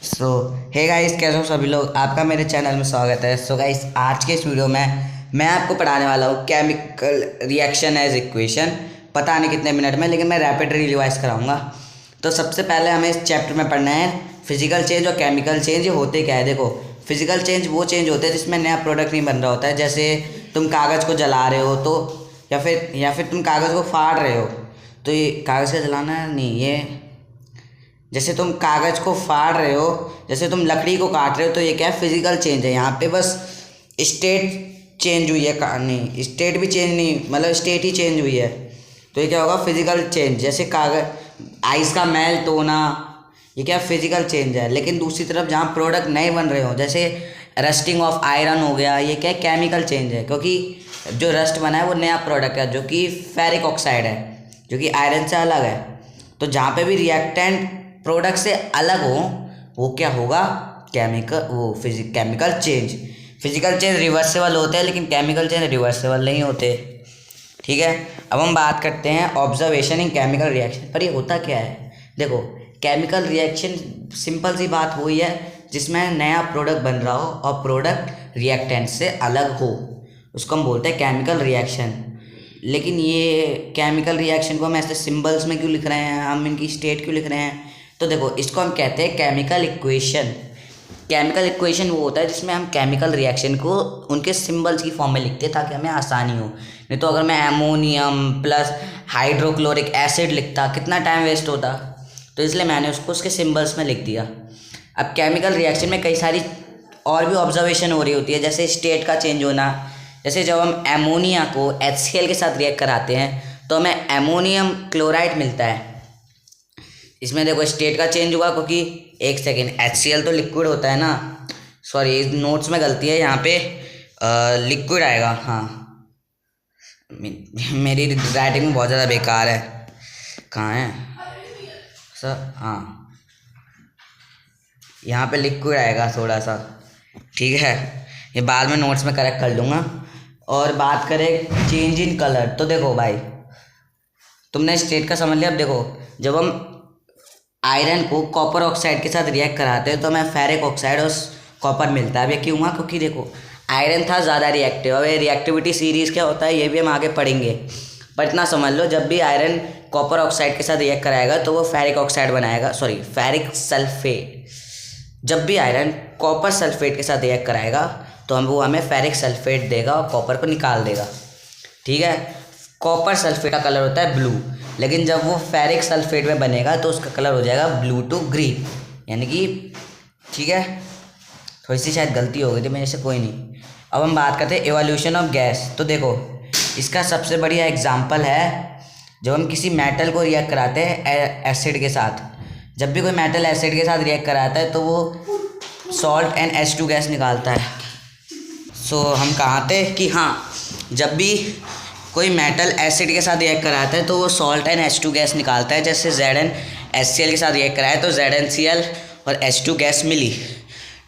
सो hey guys, कैसे हो सभी लोग। आपका मेरे चैनल में स्वागत है। सो गाइस, आज के इस वीडियो में मैं आपको पढ़ाने वाला हूँ केमिकल रिएक्शन एज इक्वेशन। पता नहीं कितने मिनट में, लेकिन मैं रैपिडली रिवाइज कराऊंगा। तो सबसे पहले हमें इस चैप्टर में पढ़ना है फिजिकल चेंज और केमिकल चेंज। ये होते क्या है, देखो। फिजिकल चेंज वो चेंज होते हैं जिसमें नया प्रोडक्ट नहीं बन रहा होता है। जैसे तुम कागज़ को जला रहे हो तो या फिर तुम कागज़ को फाड़ रहे हो तो ये कागज़ का जलाना नहीं, ये जैसे तुम कागज़ को फाड़ रहे हो, जैसे तुम लकड़ी को काट रहे हो, तो ये क्या है, फिजिकल चेंज है। यहाँ पे बस स्टेट चेंज हुई है, नहीं स्टेट भी चेंज नहीं, मतलब स्टेट ही चेंज हुई है। तो ये क्या होगा, फिजिकल चेंज। जैसे कागज आइस का मेल्ट होना, ये क्या फिजिकल चेंज है। लेकिन दूसरी तरफ जहाँ प्रोडक्ट नए बन रहे हो, जैसे रस्टिंग ऑफ आयरन हो गया, ये क्या केमिकल चेंज है। क्योंकि जो रस्ट बना है वो नया प्रोडक्ट है जो कि फेरिक ऑक्साइड है, जो कि आयरन से अलग है। तो जहाँ पे भी रिएक्टेंट प्रोडक्ट से अलग हो वो क्या होगा, chemical change. Physical change reversible होते हैं, लेकिन केमिकल चेंज रिवर्सेबल नहीं होते। ठीक है, अब हम बात करते हैं ऑब्जर्वेशन इन केमिकल रिएक्शन। पर ये होता क्या है, देखो। केमिकल रिएक्शन सिंपल सी बात वही है जिसमें नया प्रोडक्ट बन रहा हो और प्रोडक्ट रिएक्टेंट से अलग हो, उसको हम बोलते हैं केमिकल रिएक्शन। लेकिन ये केमिकल रिएक्शन को हम ऐसे सिंबल्स में क्यों लिख रहे हैं, हम इनकी स्टेट क्यों लिख रहे हैं, तो देखो इसको हम कहते हैं केमिकल इक्वेशन। केमिकल इक्वेशन वो होता है जिसमें हम केमिकल रिएक्शन को उनके सिंबल्स की फॉर्म में लिखते हैं ताकि हमें आसानी हो। नहीं तो अगर मैं अमोनियम प्लस हाइड्रोक्लोरिक एसिड लिखता, कितना टाइम वेस्ट होता। तो इसलिए मैंने उसको उसके सिंबल्स में लिख दिया। अब केमिकल रिएक्शन में कई सारी और भी ऑब्जर्वेशन हो रही होती है, जैसे स्टेट का चेंज होना। जैसे जब हम एमोनिया को HCl के साथ रिएक्ट कराते हैं तो हमें एमोनियम क्लोराइड मिलता है। इसमें देखो स्टेट का चेंज हुआ, क्योंकि एक सेकेंड, HCl तो लिक्विड होता है ना। सॉरी, नोट्स में गलती है, यहाँ पे लिक्विड आएगा। हाँ, मेरी राइटिंग बहुत ज़्यादा बेकार है। कहाँ है सर? हाँ, यहाँ पे लिक्विड आएगा थोड़ा सा। ठीक है, ये बाद में नोट्स में करेक्ट कर लूँगा। और बात करें चेंज इन कलर, तो देखो भाई, तुमने स्टेट का समझ लिया। अब देखो, जब हम आयरन को कॉपर ऑक्साइड के साथ रिएक्ट कराते हैं तो हमें फेरिक ऑक्साइड और कॉपर मिलता है। अब ये क्यों हुआ, क्योंकि देखो आयरन था ज़्यादा रिएक्टिव। अब ये रिएक्टिविटी सीरीज़ क्या होता है ये भी हम आगे पढ़ेंगे, पर इतना समझ लो, जब भी आयरन कॉपर ऑक्साइड के साथ रिएक्ट कराएगा तो वो फेरिक ऑक्साइड बनाएगा, सॉरी फेरिक सल्फेट। जब भी आयरन कॉपर सल्फेट के साथ रिएक्ट कराएगा तो वो हमें फेरिक सल्फेट देगा और कॉपर को निकाल देगा। ठीक है, कॉपर सल्फेट का कलर होता है ब्लू, लेकिन जब वो फेरिक सल्फेट में बनेगा तो उसका कलर हो जाएगा ब्लू टू ग्रीन, यानी कि ठीक है। थोड़ी सी शायद गलती हो गई थी मेरे से, कोई नहीं। अब हम बात करते हैं एवोल्यूशन ऑफ गैस। तो देखो इसका सबसे बढ़िया एग्जांपल है जब हम किसी मेटल को रिएक्ट कराते हैं एसिड के साथ। जब भी कोई मेटल एसिड के साथ रिएक्ट कराता है तो वो सॉल्ट एंड H2 गैस निकालता है। सो हम कहाँ थे कि हाँ, जब भी कोई मेटल एसिड के साथ रिएक्ट कराता है तो वो सॉल्ट एंड H2 गैस निकालता है। जैसे ZnHCl के साथ रिएक्ट कराया तो ZnCl और H2 गैस मिली।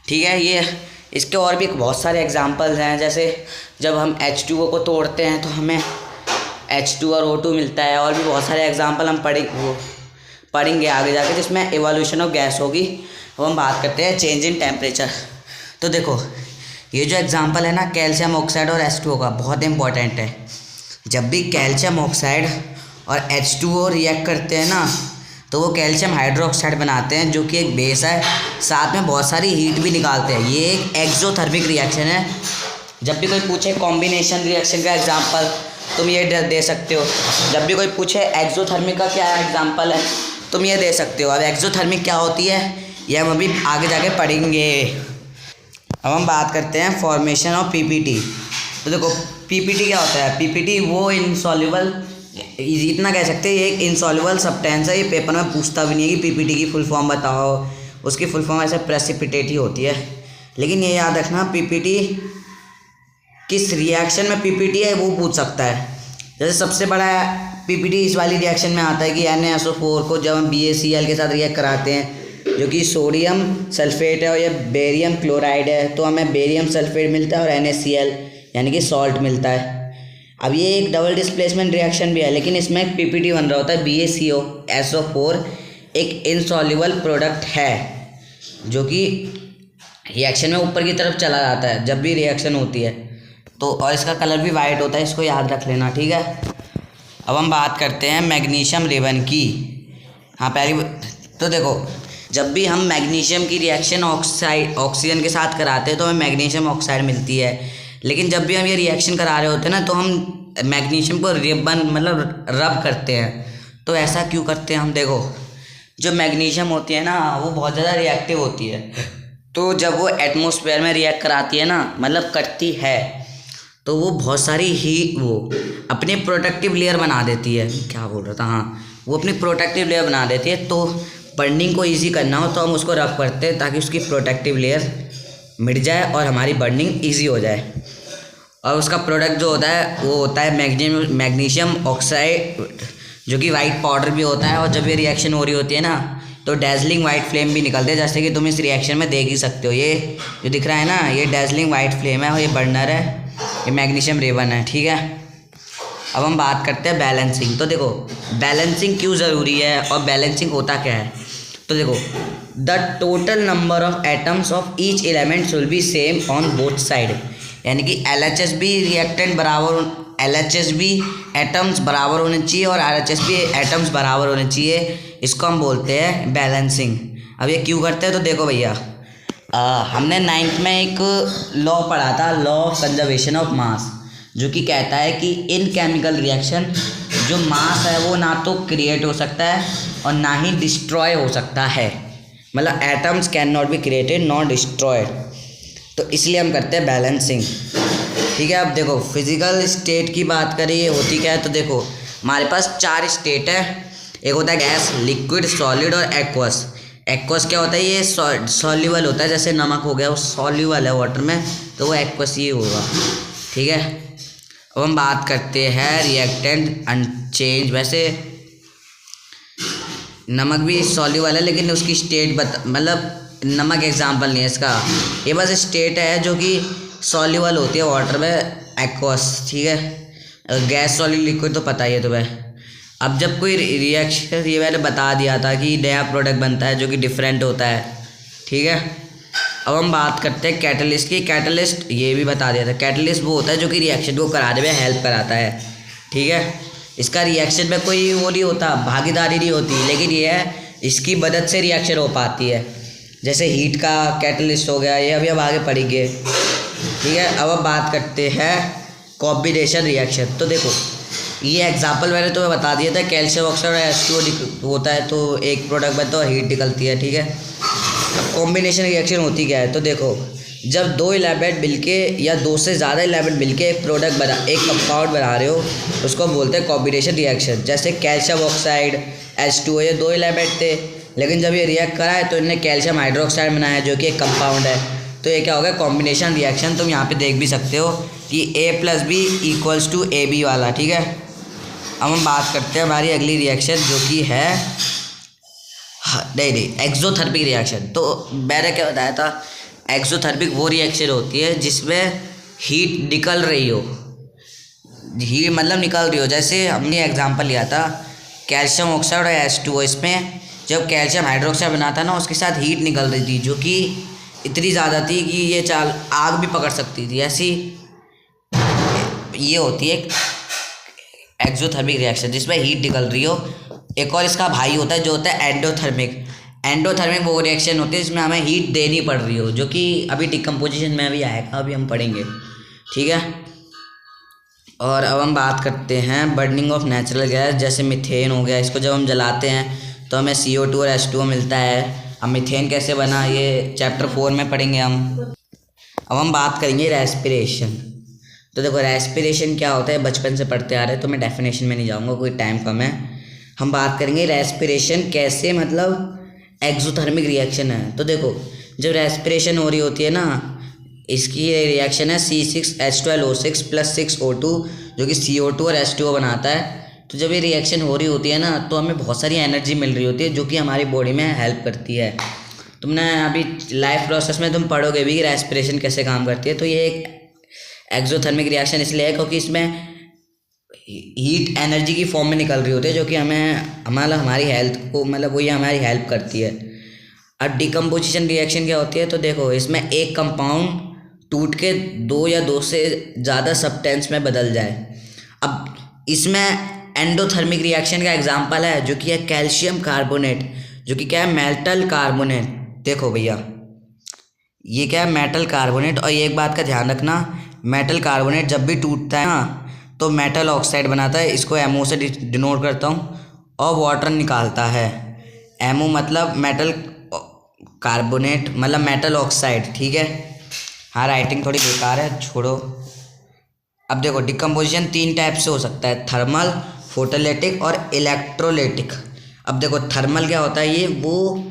ठीक है, ये इसके और भी बहुत सारे एग्जांपल्स हैं। जैसे जब हम H2O को तोड़ते हैं तो हमें H2 और O2 मिलता है। और भी बहुत सारे एग्जांपल हम पढ़ेंगे आगे जाके, जिसमें एवोल्यूशन ऑफ गैस होगी। अब हम बात करते हैं चेंज इन टेम्परेचर। तो देखो ये जो एग्जाम्पल है ना, कैल्शियम ऑक्साइड और H2O का, बहुत इंपॉर्टेंट है। जब भी कैल्शियम ऑक्साइड और H2O रिएक्ट करते हैं ना तो वो कैल्शियम हाइड्रोक्साइड बनाते हैं, जो कि एक बेस है, साथ में बहुत सारी हीट भी निकालते हैं। ये एक एक्सोथर्मिक रिएक्शन है। जब भी कोई पूछे कॉम्बिनेशन रिएक्शन का एग्जांपल, तुम ये दे सकते हो। जब भी कोई पूछे एक्सोथर्मिक का क्या एग्जांपल है, तुम ये दे सकते हो। अब एक्सोथर्मिक क्या होती है ये हम अभी आगे जाके पढ़ेंगे। अब हम बात करते हैं फॉर्मेशन ऑफ PPT। तो देखो PPT क्या होता है, PPT वो इनसॉल्युबल, इतना कह सकते हैं ये एक इनसॉल्युबल सब्सटेंस है। ये पेपर में पूछता भी नहीं है कि PPT की फुल फॉर्म बताओ, उसकी फुल फॉर्म ऐसे प्रेसिपिटेट ही होती है। लेकिन ये याद रखना, PPT किस रिएक्शन में PPT है वो पूछ सकता है। जैसे सबसे बड़ा PPT इस वाली रिएक्शन में आता है कि NaSO4 को जब हम BaCl के साथ रिएक्ट कराते हैं, जो कि सोडियम सल्फेट है और ये बेरियम क्लोराइड है, तो हमें बेरियम सल्फेट मिलता है और NaCl यानी कि सॉल्ट मिलता है। अब ये एक डबल डिस्प्लेसमेंट रिएक्शन भी है, लेकिन इसमें PPT बन रहा होता है BaCO SO4 एक इनसॉल्युबल प्रोडक्ट है जो कि रिएक्शन में ऊपर की तरफ चला जाता है जब भी रिएक्शन होती है, तो और इसका कलर भी वाइट होता है, इसको याद रख लेना, ठीक है। अब हम बात करते हैं मैग्नीशियम रिबन की। हाँ पहली तो देखो, जब भी हम मैग्नीशियम की रिएक्शन ऑक्सीजन के साथ कराते हैं तो हमें मैग्नीशियम ऑक्साइड मिलती है, लेकिन जब भी हम ये रिएक्शन करा रहे होते हैं ना तो हम मैग्नीशियम को रिबन मतलब रब करते हैं। तो ऐसा क्यों करते हैं हम? देखो, जो मैग्नीशियम होती है ना वो बहुत ज़्यादा रिएक्टिव होती है, तो जब वो एटमॉस्फेयर में रिएक्ट कराती है ना, मतलब करती है, तो वो बहुत सारी वो अपनी प्रोटेक्टिव लेयर बना देती है। क्या बोल रहा था, हाँ, वो अपनी प्रोटेक्टिव लेयर बना देती है। तो बर्निंग को इजी करना हो तो हम उसको रब करते हैं ताकि उसकी प्रोटेक्टिव लेयर मिट जाए और हमारी बर्निंग इजी हो जाए। और उसका प्रोडक्ट जो होता है वो होता है मैग्नीशियम ऑक्साइड, जो कि वाइट पाउडर भी होता है। और जब ये रिएक्शन हो रही होती है ना तो डैजलिंग वाइट फ्लेम भी निकलते हैं, जैसे कि तुम इस रिएक्शन में देख ही सकते हो। ये जो दिख रहा है ना, ये डैजलिंग वाइट फ्लेम है और ये बर्नर है, ये मैग्नीशियम रिबन है, ठीक है। अब हम बात करते हैं बैलेंसिंग। तो देखो, बैलेंसिंग क्यों ज़रूरी है और बैलेंसिंग होता क्या है? तो देखो, the total number of atoms of each elements will be same on both side, यानी कि LHSB रिएक्टेंट बराबर, LHSB एटम्स बराबर होने चाहिए और RHSB एटम्स बराबर होने चाहिए। इसको हम बोलते हैं बैलेंसिंग। अब ये क्यों करते हैं? तो देखो भैया, हमने 9th में एक लॉ पढ़ा था, law of conservation of mass, जो कि कहता है कि इन केमिकल रिएक्शन जो मास है वो ना तो क्रिएट हो सकता है और ना ही डिस्ट्रॉय हो सकता है, मतलब atoms can not be created not destroyed. तो इसलिए हम करते हैं बैलेंसिंग, ठीक है। अब देखो, फिजिकल स्टेट की बात करें, ये होती क्या है? तो देखो, हमारे पास 4 स्टेट है। एक होता है गैस, लिक्विड, सॉलिड और एक्वस। एक्वस क्या होता है? ये सॉल्युबल होता है, जैसे नमक हो गया वो सॉल्युबल है वाटर में, तो वो एक्वस ये होगा, ठीक है। अब हम बात करते हैं रिएक्टेंट अनचेंज। वैसे नमक भी सॉल्युबल है लेकिन उसकी स्टेट मतलब नमक एग्जाम्पल नहीं है इसका, ये बस स्टेट है जो कि सॉल्युबल होती है वाटर में, एक्वस, ठीक है। गैस, सॉलिड, लिक्विड तो पता ही है तुम्हें। अब जब कोई रिएक्शन, ये मैंने बता दिया था कि नया प्रोडक्ट बनता है जो कि डिफरेंट होता है, ठीक है। अब हम बात करते हैं कैटलिस्ट की। कैटलिस्ट ये भी बता दिया था, कैटलिस्ट वो होता है जो कि रिएक्शन को कराने में हेल्प कराता है, ठीक है। इसका रिएक्शन में कोई वो नहीं होता, भागीदारी नहीं होती, लेकिन ये है इसकी मदद से रिएक्शन हो पाती है। जैसे हीट का कैटलिस्ट हो गया, ये अभी अब आगे पढ़ेंगे, ठीक है। अब बात करते हैं कॉम्बिनेशन रिएक्शन। तो देखो, ये एग्जाम्पल मैंने तुम्हें बता दिया था, कैल्शियम ऑक्साइड और H2O होता है तो एक प्रोडक्ट बनता है और हीट निकलती है, ठीक है। अब कॉम्बिनेशन रिएक्शन होती क्या है? तो देखो, जब 2 एलिमेंट मिलके या 2 से ज़्यादा एलिमेंट मिलके एक प्रोडक्ट बना, एक कंपाउंड बना रहे हो, उसको बोलते हैं कॉम्बिनेशन रिएक्शन। जैसे कैल्शियम ऑक्साइड, H2O, ये 2 एलिमेंट थे, लेकिन जब ये रिएक्ट करा है तो इन्हें कैल्शियम हाइड्रोक्साइड बनाया जो कि एक कंपाउंड है, तो ये क्या होगा? Combination reaction. तुम यहाँ पे देख भी सकते हो कि A+B = AB वाला, ठीक है। अब हम बात करते हैं हमारी अगली रिएक्शन जो कि है नहीं एक्सोथर्मिक रिएक्शन। तो मैंने क्या बताया था, एक्सोथर्मिक वो रिएक्शन होती है जिसमें हीट निकल रही हो, हीट मतलब निकल रही हो। जैसे हमने एग्जांपल लिया था कैल्शियम ऑक्साइड और H2O, इसमें जब कैल्शियम हाइड्रोक्साइड बना था ना उसके साथ हीट निकल रही थी जो कि इतनी ज़्यादा थी कि ये आग भी पकड़ सकती थी। ऐसी ये होती है एक्सोथर्मिक रिएक्शन जिसमें हीट निकल रही हो। एक और इसका भाई होता है जो होता है एंडोथर्मिक। एंडोथर्मिक वो रिएक्शन होती है जिसमें हमें हीट देनी पड़ रही हो, जो कि अभी डिकम्पोजिशन में भी आएगा, अभी हम पढ़ेंगे, ठीक है। और अब हम बात करते हैं बर्निंग ऑफ नेचुरल गैस। जैसे मीथेन हो गया, इसको जब हम जलाते हैं तो हमें CO2 और H2O मिलता है। अब मीथेन कैसे बना ये चैप्टर 4 में पढ़ेंगे हम। अब हम बात करेंगे रेस्पिरेशन। तो देखो, रेस्पिरेशन क्या होता है, बचपन से पढ़ते आ रहे हैं तो मैं डेफिनेशन में नहीं जाऊँगा, कोई टाइम कम है। हम बात करेंगे रेस्पिरेशन कैसे, मतलब एक्सोथर्मिक रिएक्शन है। तो देखो, जब रेस्पिरेशन हो रही होती है ना, इसकी रिएक्शन है C6H12O6 + 6O2 जो कि CO2 और H2O बनाता है। तो जब ये रिएक्शन हो रही होती है ना तो हमें बहुत सारी एनर्जी मिल रही होती है जो कि हमारी बॉडी में हेल्प करती है। तुमने अभी लाइफ प्रोसेस में तुम पढ़ोगे भी कि रेस्पिरेशन कैसे काम करती है। तो ये एक एक्सोथर्मिक रिएक्शन इसलिए है क्योंकि इसमें हीट एनर्जी की फॉर्म में निकल रही होती है, जो कि हमें हमारी हेल्थ को मतलब वही हमारी हेल्प करती है। अब डिकम्पोजिशन रिएक्शन क्या होती है, तो देखो इसमें एक कंपाउंड टूट के दो या दो से ज़्यादा सब्सटेंस में बदल जाए। अब इसमें एंडोथर्मिक रिएक्शन का एग्जांपल है जो कि है कैल्शियम कार्बोनेट, जो कि क्या है मेटल कार्बोनेट। देखो भैया ये क्या है मेटल कार्बोनेट, और ये एक बात का ध्यान रखना, मेटल कार्बोनेट जब भी टूटता है ना तो मेटल ऑक्साइड बनाता है, इसको एमओ से डिनोट करता हूँ, और वाटर निकालता है। एमओ मतलब मेटल कार्बोनेट मतलब मेटल ऑक्साइड, ठीक है। हाँ राइटिंग थोड़ी बेकार है, छोड़ो। अब देखो डिकम्पोजिशन तीन टाइप से हो सकता है, थर्मल, फोटोलिटिक और इलेक्ट्रोलिटिक। अब देखो थर्मल क्या होता है, ये वो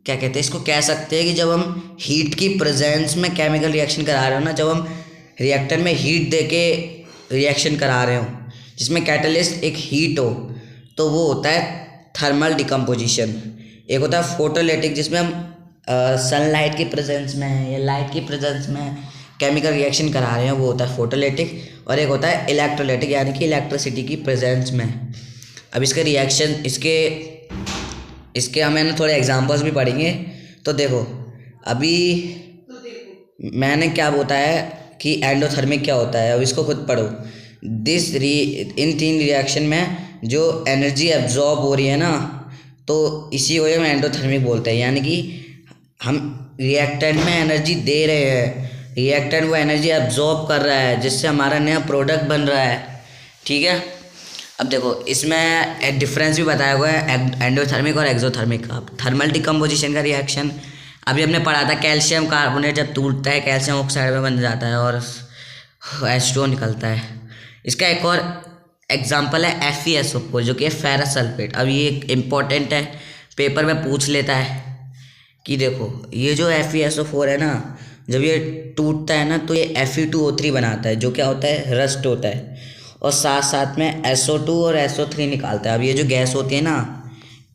क्या कहते हैं इसको, कह सकते हैं कि जब हम हीट की प्रेजेंस में केमिकल रिएक्शन करा रहे हो ना, जब हम रिएक्टर में हीट दे के रिएक्शन करा रहे हो जिसमें कैटलिस्ट एक हीट हो, तो वो होता है थर्मल डिकम्पोजिशन। एक होता है फोटोलिटिक जिसमें हम सनलाइट की प्रेजेंस में या लाइट की प्रेजेंस में केमिकल रिएक्शन करा रहे हैं, वो होता है फोटोलिटिक। और एक होता है इलेक्ट्रोलिटिक यानी कि इलेक्ट्रिसिटी की प्रेजेंस में। अब इसके रिएक्शन इसके हमें ना थोड़े एग्जांपल्स भी पढ़ेंगे। तो देखो अभी मैंने क्या बताया कि एंडोथर्मिक क्या होता है, अब इसको खुद पढ़ो। इन तीन रिएक्शन में जो एनर्जी एब्जॉर्ब हो रही है ना, तो इसी को हम एंडोथर्मिक बोलते हैं। यानी कि हम रिएक्टेंट में एनर्जी दे रहे हैं, रिएक्टेंट वो एनर्जी एब्जॉर्ब कर रहा है जिससे हमारा नया प्रोडक्ट बन रहा है, ठीक है। अब देखो इसमें एक डिफरेंस भी बताया हुआ है एंडोथर्मिक और एक्सोथर्मिक का। थर्मल डिकम्पोजिशन का रिएक्शन अभी हमने पढ़ा था, कैल्शियम कार्बोनेट जब टूटता है कैल्शियम ऑक्साइड में बन जाता है और H2O निकलता है। इसका एक और एग्जांपल है FeSO4 जो कि है फेरस सल्फेट। अब ये इम्पोर्टेंट है, पेपर में पूछ लेता है कि देखो ये जो FeSO4 है ना, जब ये टूटता है ना तो ये Fe2O3 बनाता है, जो क्या होता है रस्ट होता है, और साथ साथ में SO2 और SO3 निकालता है। अब ये जो गैस होती है ना,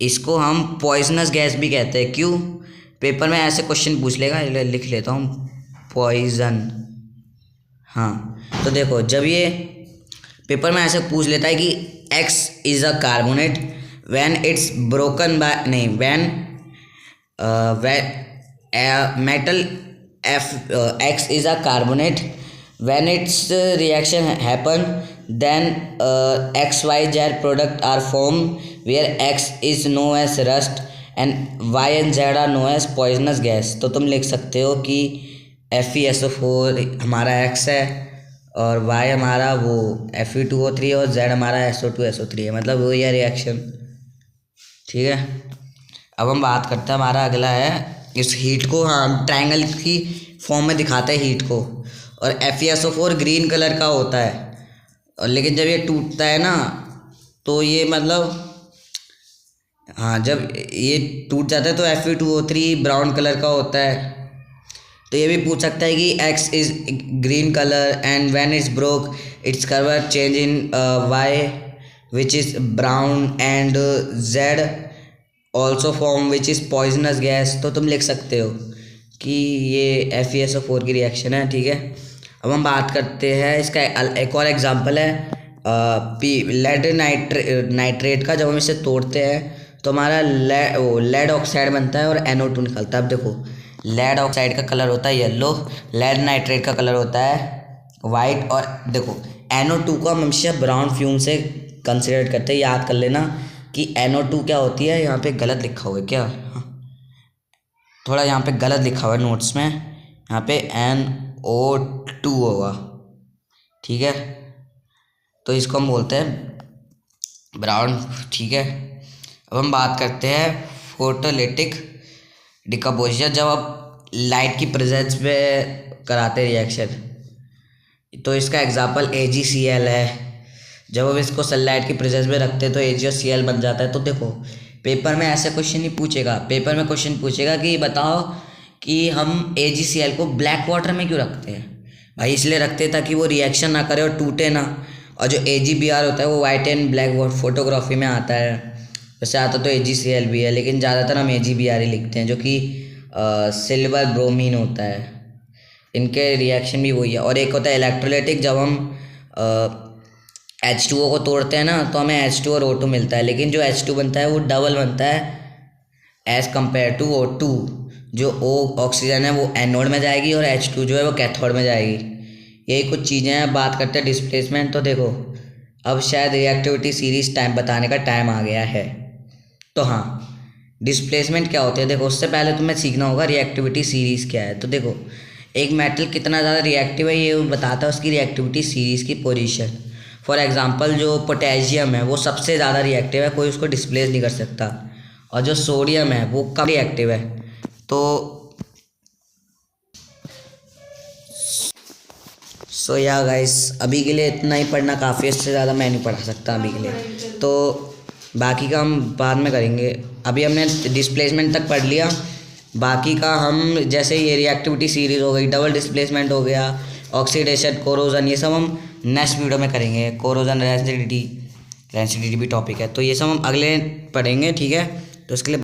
इसको हम पॉइजनस गैस भी कहते हैं। क्यों, पेपर में ऐसे क्वेश्चन पूछ लेगा, लिख लेता हूँ पॉइजन। हाँ तो देखो जब ये पेपर में ऐसे पूछ लेता है कि X is a carbonate when it's broken by नहीं when metal X is a carbonate, when its reaction happen then XYZ product are formed where X is known as rust and Y and Z are known as poisonous gas। तो तुम लिख सकते हो कि FeSO4 हमारा X है और Y हमारा वो Fe2O3 और Z हमारा SO2SO3 है, मतलब वही है रिएक्शन, ठीक है। अब हम बात करते हैं, हमारा अगला है इस हीट को, हाँ ट्रायंगल की फॉर्म में दिखाता है हीट को, और FeSO4 ग्रीन कलर का होता है, और लेकिन जब ये टूटता है ना तो ये मतलब हाँ जब ये टूट जाता है तो Fe2O3 ब्राउन कलर का होता है। तो ये भी पूछ सकता है कि X is green colour and when it's broke its colour change in Y which is brown and Z also form which is poisonous gas. तो तुम लिख सकते हो कि ये FeSO4 की रिएक्शन है, ठीक है। अब हम बात करते हैं इसका एक और एग्जांपल है लेड नाइट्रेट का। जब हम इसे तोड़ते हैं तो हमारा लेड ऑक्साइड बनता है और NO2 निकलता है। अब देखो लेड ऑक्साइड का कलर होता है येलो, लेड नाइट्रेट का कलर होता है वाइट, और देखो NO2 को हम हमेशा ब्राउन फ्यूम से कंसिडर करते हैं। याद कर लेना कि NO2 क्या होती है, यहाँ पे गलत लिखा हुआ है क्या, थोड़ा यहाँ पे गलत लिखा हुआ है नोट्स में, यहाँ पे NO2 होगा, ठीक है। तो इसको हम बोलते हैं ब्राउन, ठीक है। अब हम बात करते हैं फोटोलिटिक डिकम्पोजिशन, जब आप लाइट की प्रेजेंस में कराते हैं रिएक्शन, तो इसका एग्जांपल AgCl है। जब हम इसको सनलाइट की प्रेजेंस में रखते हैं तो Ag और Cl बन जाता है। तो देखो पेपर में ऐसे क्वेश्चन नहीं पूछेगा, पेपर में क्वेश्चन पूछेगा कि बताओ कि हम AgCl को ब्लैक वाटर में क्यों रखते हैं। भाई इसलिए रखते हैं ताकि वो रिएक्शन ना करे और टूटे ना, और जो AgBr होता है वो वाइट एंड ब्लैक फोटोग्राफी में आता है, वैसे आता तो AgCl भी है, लेकिन ज़्यादातर हम AgBr ही लिखते हैं, जो कि सिल्वर ब्रोमीन होता है। इनके रिएक्शन भी वही है। और एक होता है इलेक्ट्रोलाइटिक, जब हम H2O को तोड़ते हैं ना तो हमें H2 और O2 मिलता है, लेकिन जो H2 बनता है वो डबल बनता है एज़ कम्पेयर टू O2। जो O ऑक्सीजन है वो एनोड में जाएगी और H2 जो है वो कैथोड में जाएगी। यही कुछ चीज़ें हैं। बात करते हैं डिस्प्लेसमेंट। तो देखो अब शायद रिएक्टिविटी सीरीज टाइम बताने का टाइम आ गया है। तो हाँ, डिस्प्लेसमेंट क्या होती है देखो, उससे पहले तुम्हें सीखना होगा रिएक्टिविटी सीरीज़ क्या है। तो देखो एक मेटल कितना ज़्यादा रिएक्टिव है ये बताता है उसकी रिएक्टिविटी सीरीज़ की पोजीशन। फॉर एग्जांपल जो पोटेशियम है वो सबसे ज़्यादा रिएक्टिव है, कोई उसको डिस्प्लेस नहीं कर सकता। और जो सोडियम है वो कम रिएक्टिव है। तो सो या गाइस, अभी के लिए इतना ही पढ़ना काफ़ी है, इससे ज़्यादा मैं नहीं पढ़ा सकता अभी के लिए। तो बाकी का हम बाद में करेंगे। अभी हमने डिस्प्लेसमेंट तक पढ़ लिया, बाकी का हम जैसे ये रिएक्टिविटी सीरीज हो गई, डबल डिस्प्लेसमेंट हो गया, ऑक्सीडेशन, कोरोजन, ये सब हम नेक्स्ट वीडियो में करेंगे। कोरोजन, रेंसिडिटी भी टॉपिक है, तो ये सब हम अगले पढ़ेंगे, ठीक है। तो इसके लिए